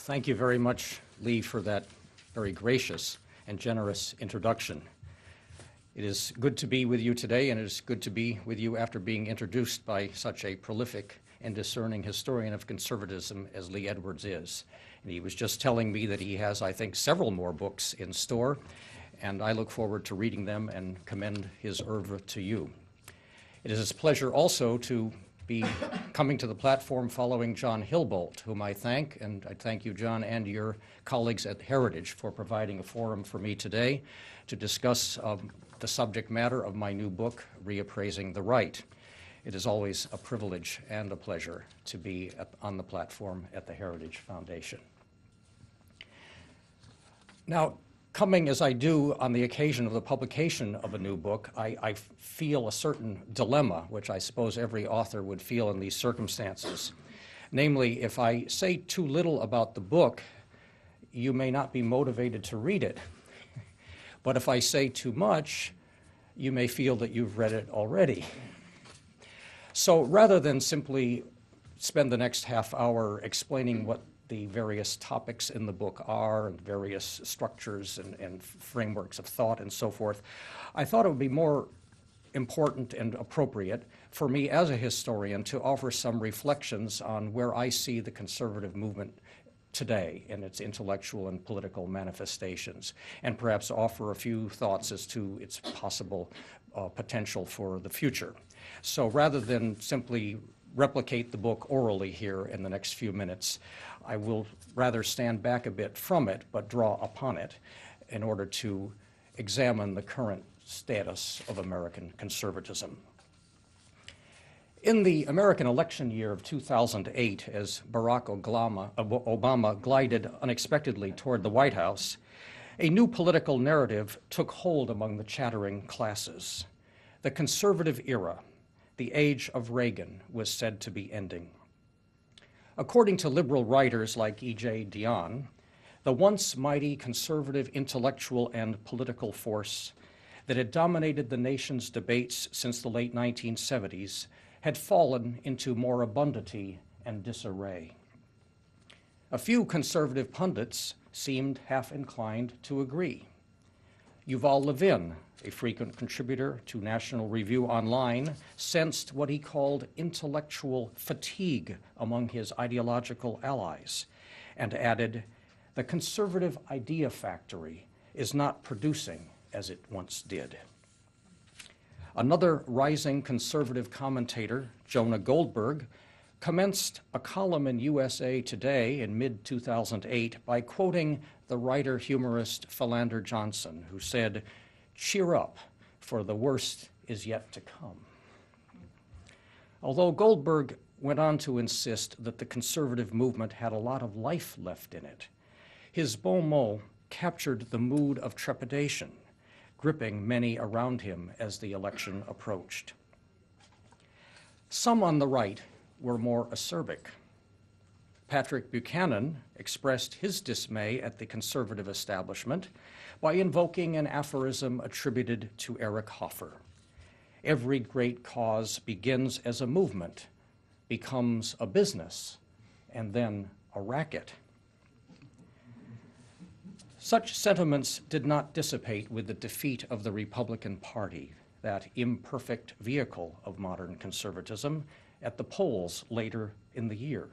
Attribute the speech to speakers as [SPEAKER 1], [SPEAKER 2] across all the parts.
[SPEAKER 1] Thank you very much, Lee, for that very gracious and generous introduction. It is good to be with you today, and it is good to be with you after being introduced by such a prolific and discerning historian of conservatism as Lee Edwards is. And he was just telling me that he has, I think, several more books in store, and I look forward to reading them and commend his oeuvre to you. It is his pleasure also to be coming to the platform following John Hillbolt, whom I thank, and I thank you, John, and your colleagues at Heritage for providing a forum for me today to discuss the subject matter of my new book, Reappraising the Right. It is always a privilege and a pleasure to be on the platform at the Heritage Foundation. Now, coming as I do on the occasion of the publication of a new book, I feel a certain dilemma, which I suppose every author would feel in these circumstances. Namely, if I say too little about the book, you may not be motivated to read it. But if I say too much, you may feel that you've read it already. So rather than simply spend the next half hour explaining what the various topics in the book are and various structures and frameworks of thought and so forth, I thought it would be more important and appropriate for me as a historian to offer some reflections on where I see the conservative movement today in its intellectual and political manifestations, and perhaps offer a few thoughts as to its possible potential for the future. So rather than simply replicate the book orally here in the next few minutes, I will rather stand back a bit from it, but draw upon it in order to examine the current status of American conservatism. In the American election year of 2008, as Barack Obama glided unexpectedly toward the White House, a new political narrative took hold among the chattering classes. The conservative era, the age of Reagan, was said to be ending. According to liberal writers like E.J. Dionne, the once mighty conservative intellectual and political force that had dominated the nation's debates since the late 1970s had fallen into more abundity and disarray. A few conservative pundits seemed half inclined to agree. Yuval Levin, a frequent contributor to National Review Online, sensed what he called intellectual fatigue among his ideological allies and added, "The conservative idea factory is not producing as it once did." Another rising conservative commentator, Jonah Goldberg, commenced a column in USA Today in mid-2008 by quoting the writer-humorist Philander Johnson, who said, "Cheer up, for the worst is yet to come." Although Goldberg went on to insist that the conservative movement had a lot of life left in it, his bon mot captured the mood of trepidation, gripping many around him as the election approached. Some on the right were more acerbic. Patrick Buchanan expressed his dismay at the conservative establishment by invoking an aphorism attributed to Eric Hoffer. "Every great cause begins as a movement, becomes a business, and then a racket." Such sentiments did not dissipate with the defeat of the Republican Party, that imperfect vehicle of modern conservatism, at the polls later in the year.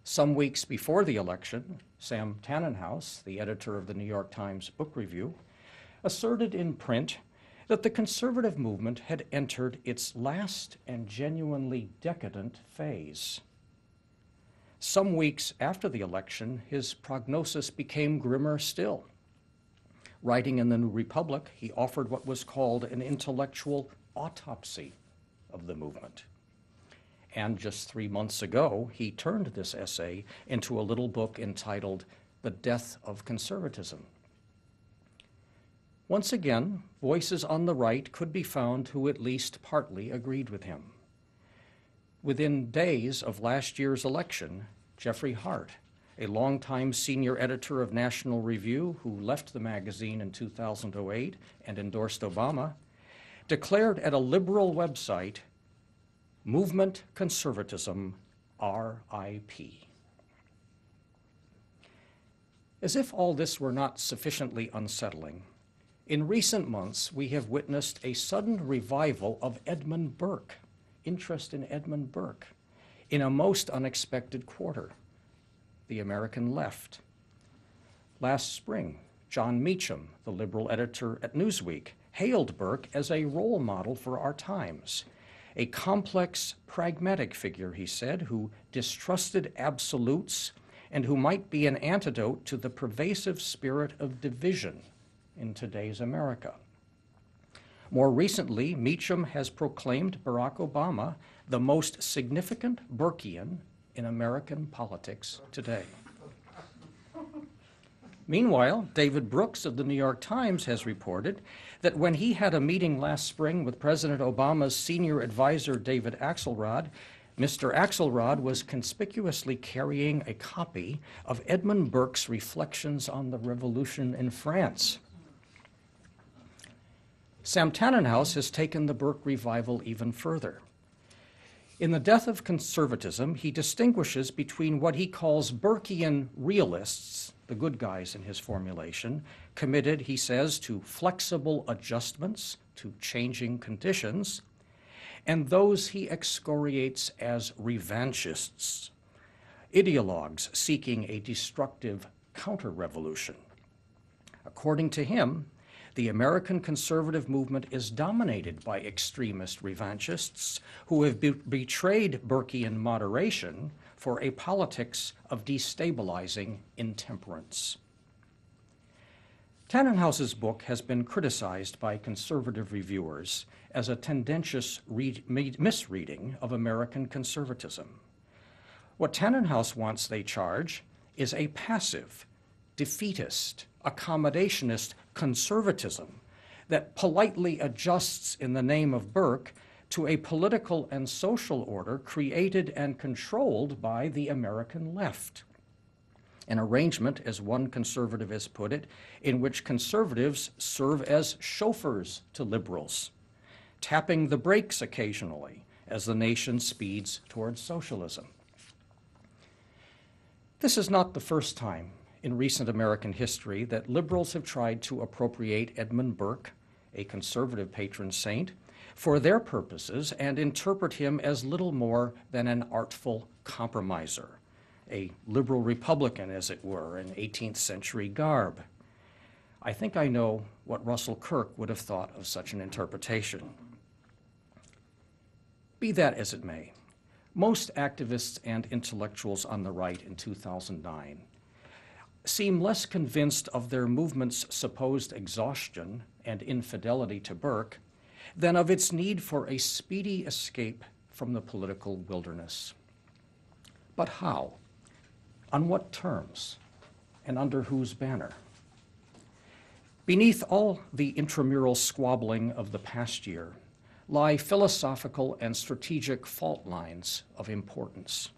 [SPEAKER 1] Some weeks before the election, Sam Tannenhouse, the editor of the New York Times Book Review, asserted in print that the conservative movement had entered its last and genuinely decadent phase. Some weeks after the election, his prognosis became grimmer still. Writing in the New Republic, he offered what was called an intellectual autopsy of the movement. And just 3 months ago, he turned this essay into a little book entitled The Death of Conservatism. Once again, voices on the right could be found who at least partly agreed with him. Within days of last year's election, Jeffrey Hart, a longtime senior editor of National Review who left the magazine in 2008 and endorsed Obama, declared at a liberal website, "Movement conservatism, R.I.P." As if all this were not sufficiently unsettling, in recent months we have witnessed a sudden revival of Edmund Burke, interest in Edmund Burke, in a most unexpected quarter, the American left. Last spring, John Meacham, the liberal editor at Newsweek, hailed Burke as a role model for our times, a complex, pragmatic figure, he said, who distrusted absolutes and who might be an antidote to the pervasive spirit of division in today's America. More recently, Meacham has proclaimed Barack Obama the most significant Burkean in American politics today. Meanwhile, David Brooks of the New York Times has reported that when he had a meeting last spring with President Obama's senior advisor, David Axelrod, Mr. Axelrod was conspicuously carrying a copy of Edmund Burke's Reflections on the Revolution in France. Sam Tannenhouse has taken the Burke revival even further. In The Death of Conservatism, he distinguishes between what he calls Burkean realists, the good guys in his formulation, committed, he says, to flexible adjustments to changing conditions, and those he excoriates as revanchists, ideologues seeking a destructive counter-revolution. According to him, the American conservative movement is dominated by extremist revanchists who have betrayed Burkean moderation for a politics of destabilizing intemperance. Tannenhouse's book has been criticized by conservative reviewers as a tendentious misreading of American conservatism. What Tannenhouse wants, they charge, is a passive, defeatist, accommodationist conservatism that politely adjusts in the name of Burke to a political and social order created and controlled by the American left. An arrangement, as one conservative has put it, in which conservatives serve as chauffeurs to liberals, tapping the brakes occasionally as the nation speeds towards socialism. This is not the first time in recent American history that liberals have tried to appropriate Edmund Burke, a conservative patron saint, for their purposes and interpret him as little more than an artful compromiser, a liberal Republican, as it were, in 18th century garb. I think I know what Russell Kirk would have thought of such an interpretation. Be that as it may, most activists and intellectuals on the right in 2009 seem less convinced of their movement's supposed exhaustion and infidelity to Burke than of its need for a speedy escape from the political wilderness. But how? On what terms? And under whose banner? Beneath all the intramural squabbling of the past year lie philosophical and strategic fault lines of importance.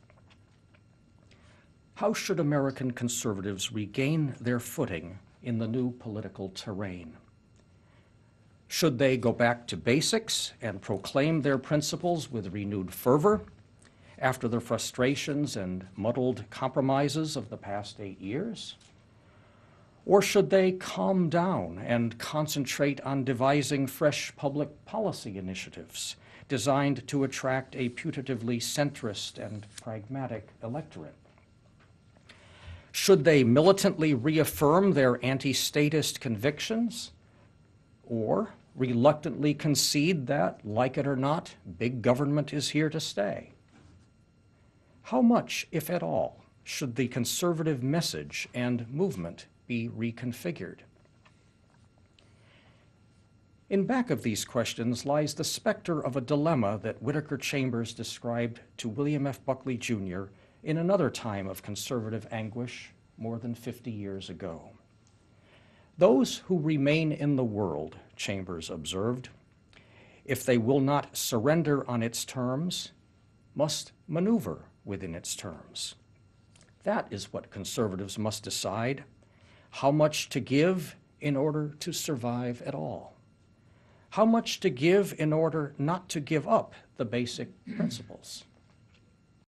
[SPEAKER 1] How should American conservatives regain their footing in the new political terrain? Should they go back to basics and proclaim their principles with renewed fervor after the frustrations and muddled compromises of the past 8 years? Or should they calm down and concentrate on devising fresh public policy initiatives designed to attract a putatively centrist and pragmatic electorate? Should they militantly reaffirm their anti-statist convictions, or reluctantly concede that, like it or not, big government is here to stay? How much, if at all, should the conservative message and movement be reconfigured? In back of these questions lies the specter of a dilemma that Whittaker Chambers described to William F. Buckley, Jr. in another time of conservative anguish more than 50 years ago. Those who remain in the world, Chambers observed, if they will not surrender on its terms, must maneuver within its terms. That is what conservatives must decide, how much to give in order to survive at all. How much to give in order not to give up the basic principles.